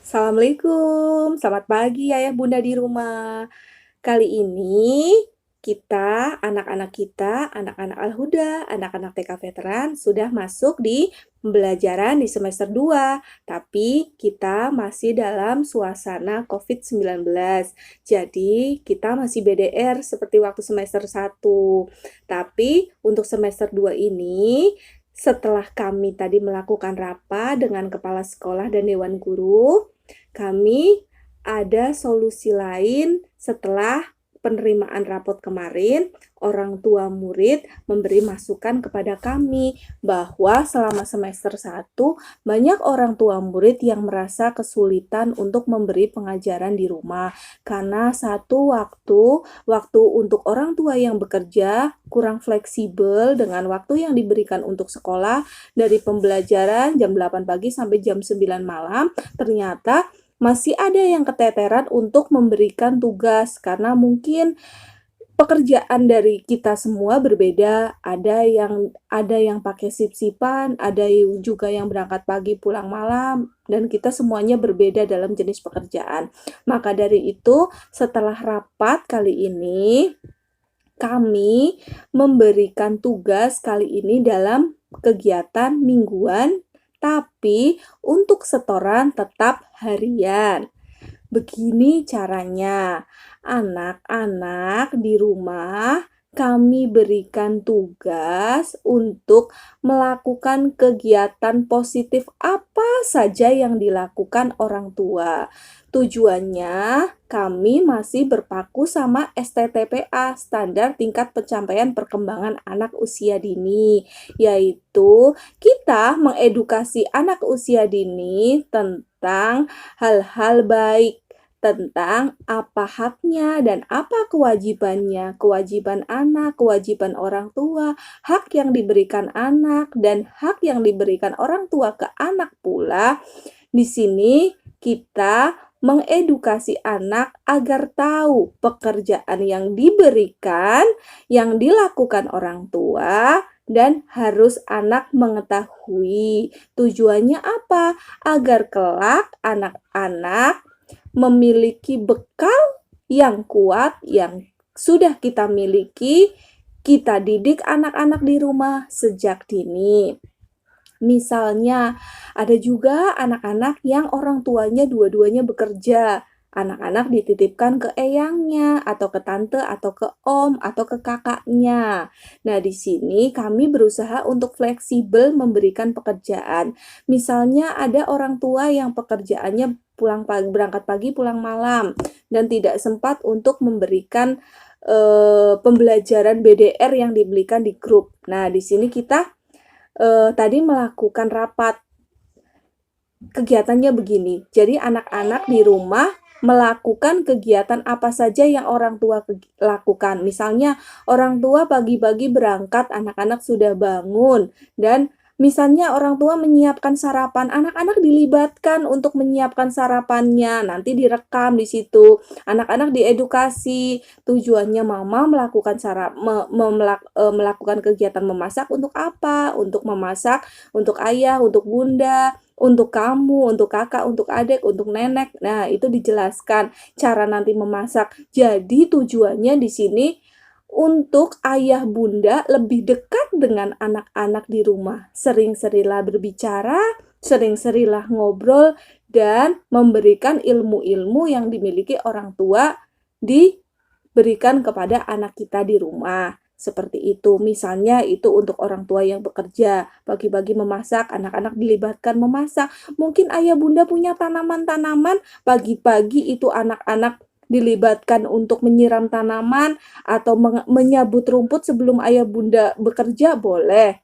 Assalamualaikum, selamat pagi ayah bunda di rumah. Kali ini kita, anak-anak Al-Huda, anak-anak TK Veteran sudah masuk di pembelajaran di semester 2. Tapi kita masih dalam suasana COVID-19. Jadi kita masih BDR seperti waktu semester 1. Tapi untuk semester 2 ini setelah kami tadi melakukan rapat dengan kepala sekolah dan dewan guru, kami ada solusi lain setelah penerimaan rapot kemarin. Orang tua murid memberi masukan kepada kami bahwa selama semester 1 banyak orang tua murid yang merasa kesulitan untuk memberi pengajaran di rumah karena waktu untuk orang tua yang bekerja kurang fleksibel dengan waktu yang diberikan untuk sekolah dari pembelajaran jam 8 pagi sampai jam 9 malam. Ternyata masih ada yang keteteran untuk memberikan tugas karena mungkin pekerjaan dari kita semua berbeda. Ada yang pakai sip-sipan, ada juga yang berangkat pagi pulang malam, dan kita semuanya berbeda dalam jenis pekerjaan. Maka dari itu, setelah rapat kali ini, kami memberikan tugas kali ini dalam kegiatan mingguan, tapi untuk setoran tetap harian. Begini caranya, anak-anak di rumah kami berikan tugas untuk melakukan kegiatan positif apa saja yang dilakukan orang tua. Tujuannya, kami masih berpaku sama STTPA, Standar Tingkat Pencapaian Perkembangan Anak Usia Dini, yaitu kita mengedukasi anak usia dini tentang hal-hal baik, tentang apa haknya dan apa kewajibannya, kewajiban anak, kewajiban orang tua, hak yang diberikan anak, dan hak yang diberikan orang tua ke anak pula. Di sini kita mengedukasi anak agar tahu pekerjaan yang diberikan, yang dilakukan orang tua, dan harus anak mengetahui. Tujuannya apa? Agar kelak anak-anak memiliki bekal yang kuat yang sudah kita miliki, kita didik anak-anak di rumah sejak dini. Misalnya, ada juga anak-anak yang orang tuanya dua-duanya bekerja. Anak-anak dititipkan ke eyangnya, atau ke tante, atau ke om, atau ke kakaknya. Nah, di sini kami berusaha untuk fleksibel memberikan pekerjaan. Misalnya ada orang tua yang pekerjaannya berangkat pagi, pulang malam, dan tidak sempat untuk memberikan pembelajaran BDR yang diberikan di grup. Nah, di sini kita tadi melakukan rapat. Kegiatannya begini, jadi anak-anak di rumah melakukan kegiatan apa saja yang orang tua lakukan. Misalnya orang tua pagi-pagi berangkat, anak-anak sudah bangun, dan misalnya orang tua menyiapkan sarapan, anak-anak dilibatkan untuk menyiapkan sarapannya, nanti direkam di situ. Anak-anak diedukasi, tujuannya mama melakukan melakukan kegiatan memasak untuk apa? Untuk memasak untuk ayah, untuk bunda, untuk kamu, untuk kakak, untuk adik, untuk nenek. Nah, itu dijelaskan cara nanti memasak. Jadi tujuannya di sini untuk ayah bunda lebih dekat dengan anak-anak di rumah. Sering-serilah berbicara, sering-serilah ngobrol, dan memberikan ilmu-ilmu yang dimiliki orang tua diberikan kepada anak kita di rumah. Seperti itu, misalnya itu untuk orang tua yang bekerja, pagi-pagi memasak, anak-anak dilibatkan memasak. Mungkin ayah bunda punya tanaman-tanaman, pagi-pagi itu anak-anak dilibatkan untuk menyiram tanaman atau menyabut rumput sebelum ayah bunda bekerja, boleh.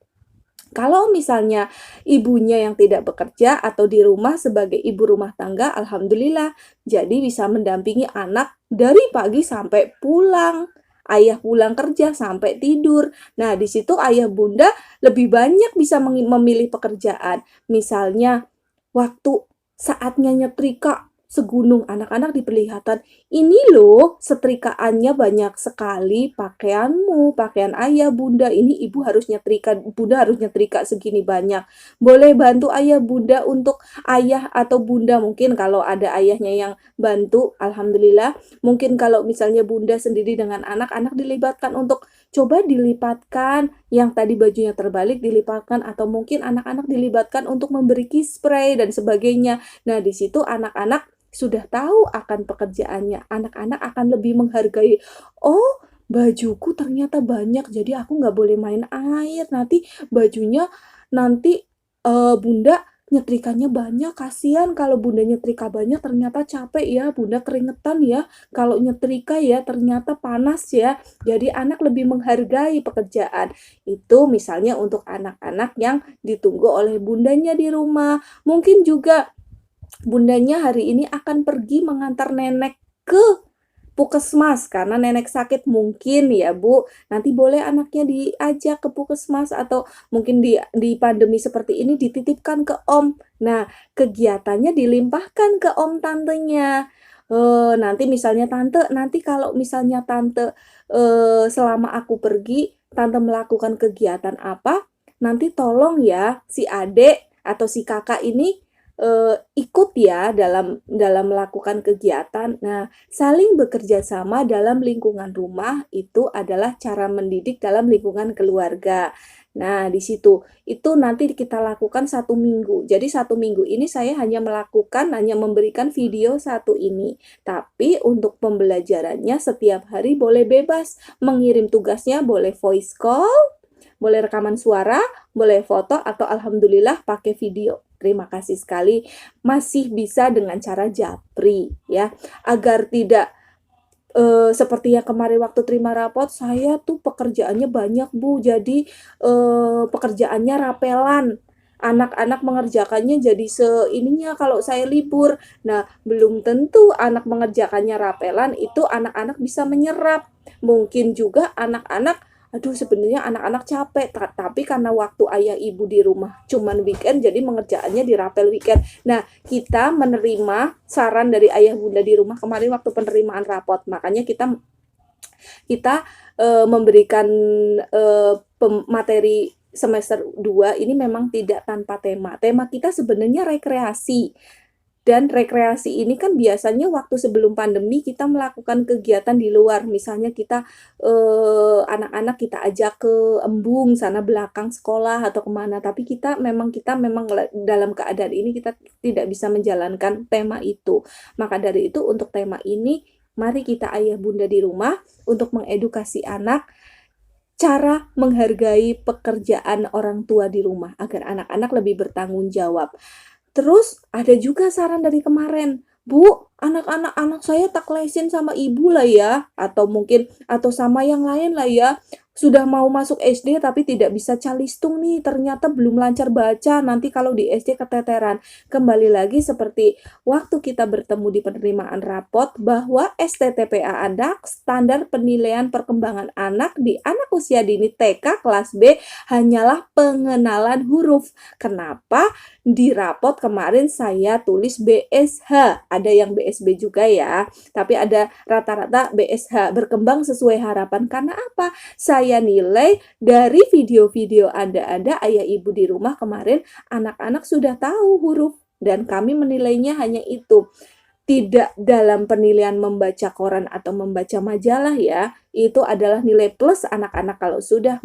Kalau misalnya ibunya yang tidak bekerja atau di rumah sebagai ibu rumah tangga, alhamdulillah, jadi bisa mendampingi anak dari pagi sampai pulang. Ayah pulang kerja sampai tidur. Nah, di situ ayah bunda lebih banyak bisa memilih pekerjaan. Misalnya, waktu saatnya nyetrika, segunung. Anak-anak diperlihatkan, ini loh setrikaannya banyak sekali, pakaianmu, pakaian ayah, bunda, ini ibu harus nyetrika, bunda harus nyetrika segini banyak. Boleh bantu ayah, bunda untuk ayah atau bunda, mungkin kalau ada ayahnya yang bantu, alhamdulillah. Mungkin kalau misalnya bunda sendiri dengan anak-anak dilibatkan untuk coba dilipatkan, yang tadi bajunya terbalik dilipatkan, atau mungkin anak-anak dilibatkan untuk memberi spray dan sebagainya. Nah, di situ anak-anak sudah tahu akan pekerjaannya, anak-anak akan lebih menghargai, oh bajuku ternyata banyak, jadi aku nggak boleh main air, nanti bajunya, nanti bunda nyetrikanya banyak, kasihan kalau bunda nyetrika banyak ternyata capek ya, bunda keringetan ya, kalau nyetrika ya ternyata panas ya. Jadi anak lebih menghargai pekerjaan. Itu misalnya untuk anak-anak yang ditunggu oleh bundanya di rumah. Mungkin juga bundanya hari ini akan pergi mengantar nenek ke puskesmas karena nenek sakit, mungkin ya Bu, nanti boleh anaknya diajak ke puskesmas, atau mungkin di pandemi seperti ini dititipkan ke om. Nah, kegiatannya dilimpahkan ke om tantenya. Nanti misalnya tante, nanti kalau misalnya tante selama aku pergi, tante melakukan kegiatan apa, nanti tolong ya si adek atau si kakak ini ikut ya dalam melakukan kegiatan. Nah, saling bekerja sama dalam lingkungan rumah itu adalah cara mendidik dalam lingkungan keluarga. Nah, di situ itu nanti kita lakukan 1 minggu. Jadi 1 minggu ini saya hanya memberikan video satu ini. Tapi untuk pembelajarannya setiap hari boleh bebas mengirim tugasnya, boleh voice call, boleh rekaman suara, boleh foto, atau alhamdulillah pakai video. Terima kasih sekali masih bisa dengan cara japri ya, agar tidak seperti yang kemarin waktu terima rapot, saya tuh pekerjaannya banyak Bu, jadi pekerjaannya rapelan. Anak-anak mengerjakannya jadi seininya kalau saya libur. Nah, belum tentu anak mengerjakannya rapelan itu anak-anak bisa menyerap. Mungkin juga anak-anak, aduh sebenarnya anak-anak capek, tapi karena waktu ayah ibu di rumah cuman weekend, jadi mengerjaannya di rapel weekend. Nah, kita menerima saran dari ayah bunda di rumah kemarin waktu penerimaan rapot, makanya kita memberikan materi semester 2 ini memang tidak tanpa tema. Tema kita sebenarnya rekreasi. Dan rekreasi ini kan biasanya waktu sebelum pandemi kita melakukan kegiatan di luar. Misalnya kita anak-anak kita ajak ke embung sana belakang sekolah atau kemana. Tapi kita memang dalam keadaan ini kita tidak bisa menjalankan tema itu. Maka dari itu untuk tema ini mari kita ayah bunda di rumah untuk mengedukasi anak cara menghargai pekerjaan orang tua di rumah agar anak-anak lebih bertanggung jawab. Terus ada juga saran dari kemarin, Bu, anak saya tak lesin sama ibu lah ya, atau mungkin atau sama yang lain lah ya. Sudah mau masuk SD tapi tidak bisa calistung nih, ternyata belum lancar baca, nanti kalau di SD keteteran. Kembali lagi seperti waktu kita bertemu di penerimaan rapot bahwa STTPA anak, standar penilaian perkembangan anak di anak usia dini TK kelas B hanyalah pengenalan huruf. Kenapa? Di rapot kemarin saya tulis BSH, ada yang BSB juga ya, tapi ada rata-rata BSH, berkembang sesuai harapan. Karena apa? Saya nilai dari video-video Anda ayah ibu di rumah kemarin, anak-anak sudah tahu huruf dan kami menilainya hanya itu. Tidak dalam penilaian membaca koran atau membaca majalah ya, itu adalah nilai plus anak-anak kalau sudah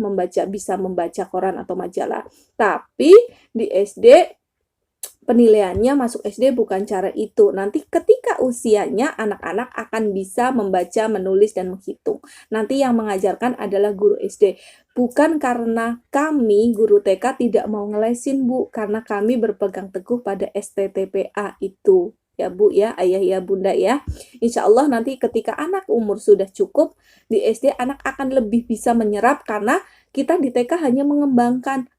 bisa membaca koran atau majalah. Tapi di SD penilaiannya masuk SD bukan cara itu. Nanti ketika usianya anak-anak akan bisa membaca, menulis, dan menghitung. Nanti yang mengajarkan adalah guru SD. Bukan karena kami, guru TK, tidak mau ngelesin, Bu. Karena kami berpegang teguh pada STTPA itu. Ya Bu ya, ayah ya bunda ya. Insya Allah nanti ketika anak umur sudah cukup, di SD anak akan lebih bisa menyerap karena kita di TK hanya mengembangkan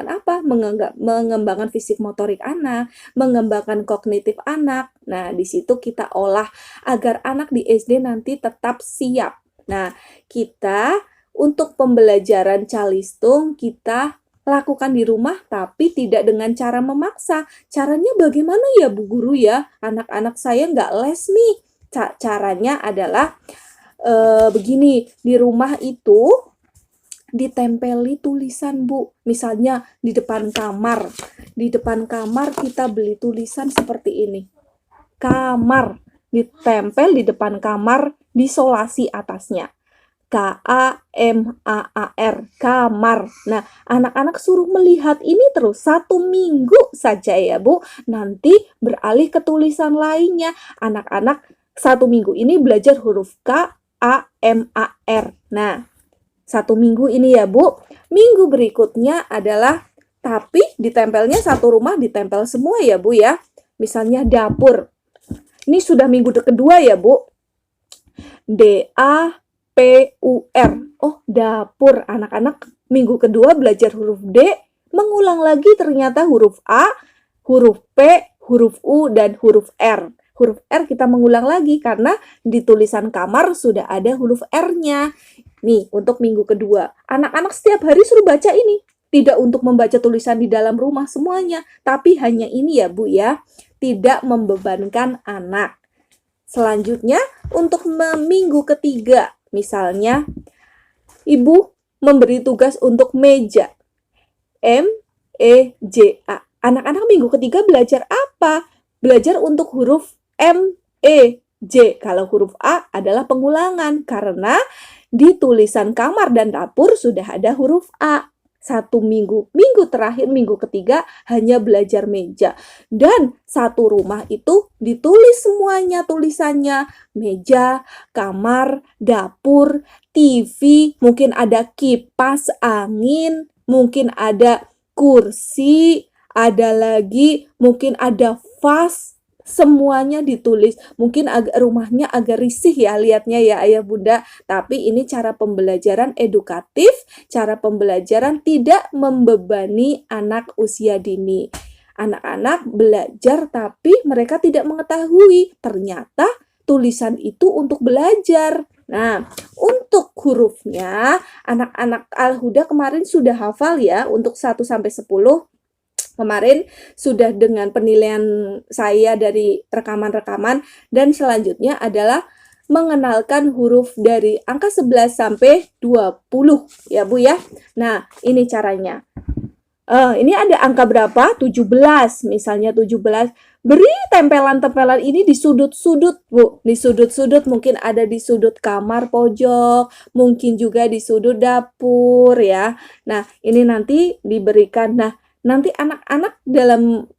apa? Mengembangkan fisik motorik anak, mengembangkan kognitif anak. Nah, di situ kita olah agar anak di SD nanti tetap siap. Nah, kita untuk pembelajaran calistung kita lakukan di rumah tapi tidak dengan cara memaksa. Caranya bagaimana ya Bu Guru ya? Anak-anak saya nggak les nih. Caranya adalah begini, di rumah itu ditempeli tulisan Bu. Misalnya di depan kamar. Di depan kamar kita beli tulisan seperti ini. Kamar. Ditempel di depan kamar, disolasi atasnya. K-A-M-A-A-R, kamar. Nah, anak-anak suruh melihat ini terus 1 minggu saja ya Bu. Nanti beralih ke tulisan lainnya. Anak-anak 1 minggu ini belajar huruf K-A-M-A-R. Nah, 1 minggu ini ya Bu. Minggu berikutnya adalah, tapi ditempelnya satu rumah ditempel semua ya Bu ya. Misalnya dapur. Ini sudah minggu kedua ya Bu. D-A-P-U-R. Oh, dapur. Anak-anak minggu kedua belajar huruf D, mengulang lagi ternyata huruf A, huruf P, huruf U, dan huruf R. Huruf R kita mengulang lagi karena di tulisan kamar sudah ada huruf R-nya. Nih, untuk minggu kedua. Anak-anak setiap hari suruh baca ini. Tidak untuk membaca tulisan di dalam rumah semuanya, tapi hanya ini ya Bu ya. Tidak membebankan anak. Selanjutnya, untuk minggu ketiga, misalnya, Ibu memberi tugas untuk meja. M-E-J-A. Anak-anak minggu ketiga belajar apa? Belajar untuk huruf M-E-J. Kalau huruf A adalah pengulangan, karena di tulisan kamar dan dapur sudah ada huruf A. 1 minggu terakhir, minggu ketiga hanya belajar meja. Dan satu rumah itu ditulis semuanya tulisannya. Meja, kamar, dapur, TV, mungkin ada kipas angin, mungkin ada kursi, ada lagi mungkin ada vas. Semuanya ditulis. Mungkin rumahnya agak risih ya lihatnya ya Ayah Bunda. Tapi ini cara pembelajaran edukatif, cara pembelajaran tidak membebani anak usia dini. Anak-anak belajar tapi mereka tidak mengetahui. Ternyata tulisan itu untuk belajar. Nah, untuk hurufnya, anak-anak Al-Huda kemarin sudah hafal ya untuk 1-10. Kemarin sudah dengan penilaian saya dari rekaman-rekaman, dan selanjutnya adalah mengenalkan huruf dari angka 11 sampai 20 ya Bu ya. Nah, ini caranya. Ini ada angka berapa? 17. Misalnya 17. Beri tempelan-tempelan ini di sudut-sudut Bu. Di sudut-sudut, mungkin ada di sudut kamar pojok, mungkin juga di sudut dapur ya. Nah, ini nanti diberikan. Nah, nanti anak-anak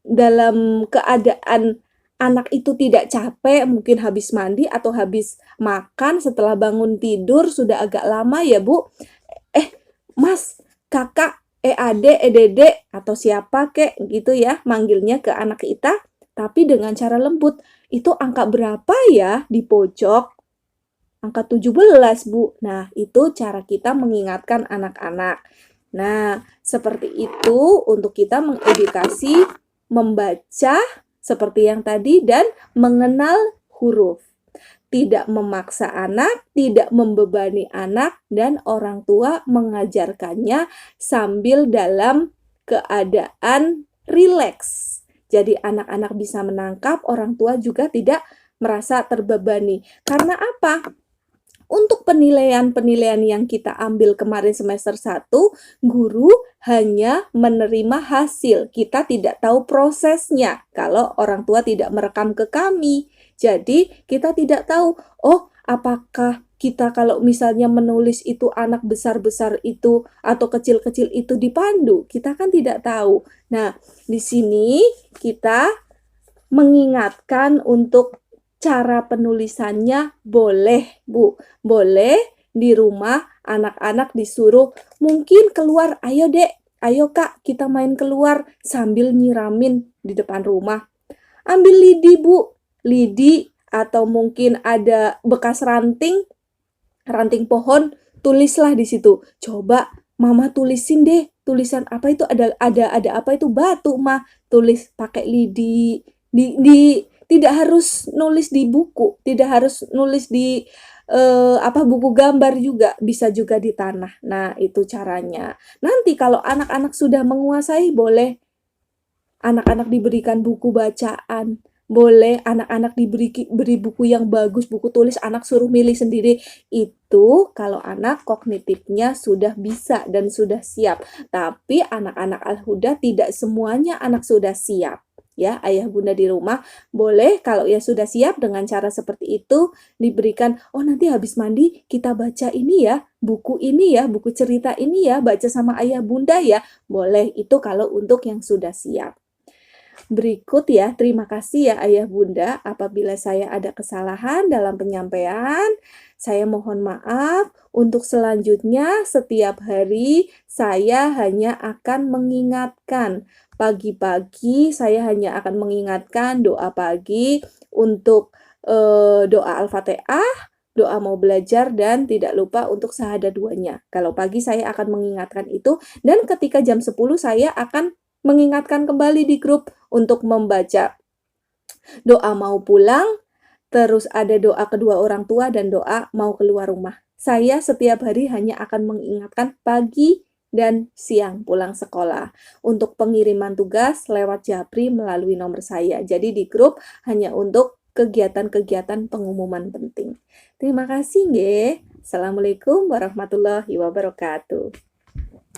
dalam keadaan anak itu tidak capek, mungkin habis mandi atau habis makan, setelah bangun tidur sudah agak lama ya Bu. Mas, kakak, adek, dede, atau siapa kek gitu ya manggilnya ke anak kita, tapi dengan cara lembut. Itu angka berapa ya di pojok? Angka 17 Bu. Nah, itu cara kita mengingatkan anak-anak. Nah, seperti itu untuk kita mengedukasi, membaca seperti yang tadi, dan mengenal huruf. Tidak memaksa anak, tidak membebani anak, dan orang tua mengajarkannya sambil dalam keadaan rileks. Jadi anak-anak bisa menangkap, orang tua juga tidak merasa terbebani. Karena apa? Untuk penilaian-penilaian yang kita ambil kemarin semester 1, guru hanya menerima hasil. Kita tidak tahu prosesnya kalau orang tua tidak merekam ke kami. Jadi kita tidak tahu, oh apakah kita kalau misalnya menulis itu anak besar-besar itu atau kecil-kecil itu dipandu. Kita kan tidak tahu. Nah, di sini kita mengingatkan untuk cara penulisannya boleh Bu, boleh di rumah anak-anak disuruh mungkin keluar, ayo dek, ayo kak kita main keluar sambil nyiramin di depan rumah. Ambil lidi Bu, lidi atau mungkin ada bekas ranting pohon, tulislah di situ. Coba mama tulisin deh, tulisan apa itu, ada apa itu, batu mah, tulis pakai lidi. Tidak harus nulis di buku, tidak harus nulis di buku gambar juga, bisa juga di tanah. Nah, itu caranya. Nanti kalau anak-anak sudah menguasai, boleh anak-anak diberikan buku bacaan, boleh anak-anak beri buku yang bagus, buku tulis, anak suruh milih sendiri. Itu kalau anak kognitifnya sudah bisa dan sudah siap. Tapi anak-anak Al-Huda tidak semuanya anak sudah siap. Ya, ayah bunda di rumah boleh kalau ya sudah siap dengan cara seperti itu diberikan, oh nanti habis mandi kita baca ini ya, buku ini ya, buku cerita ini ya, baca sama ayah bunda ya. Boleh, itu kalau untuk yang sudah siap. Berikut ya, terima kasih ya Ayah Bunda apabila saya ada kesalahan dalam penyampaian. Saya mohon maaf. Untuk selanjutnya, setiap hari saya hanya akan mengingatkan. Pagi-pagi saya hanya akan mengingatkan doa pagi untuk doa Al-Fatihah, doa mau belajar, dan tidak lupa untuk syahadat duanya. Kalau pagi saya akan mengingatkan itu, dan ketika jam 10 saya akan mengingatkan kembali di grup untuk membaca doa mau pulang, terus ada doa kedua orang tua dan doa mau keluar rumah. Saya setiap hari hanya akan mengingatkan pagi dan siang pulang sekolah. Untuk pengiriman tugas lewat Japri melalui nomor saya. Jadi di grup hanya untuk kegiatan-kegiatan pengumuman penting. Terima kasih nggih. Assalamualaikum warahmatullahi wabarakatuh.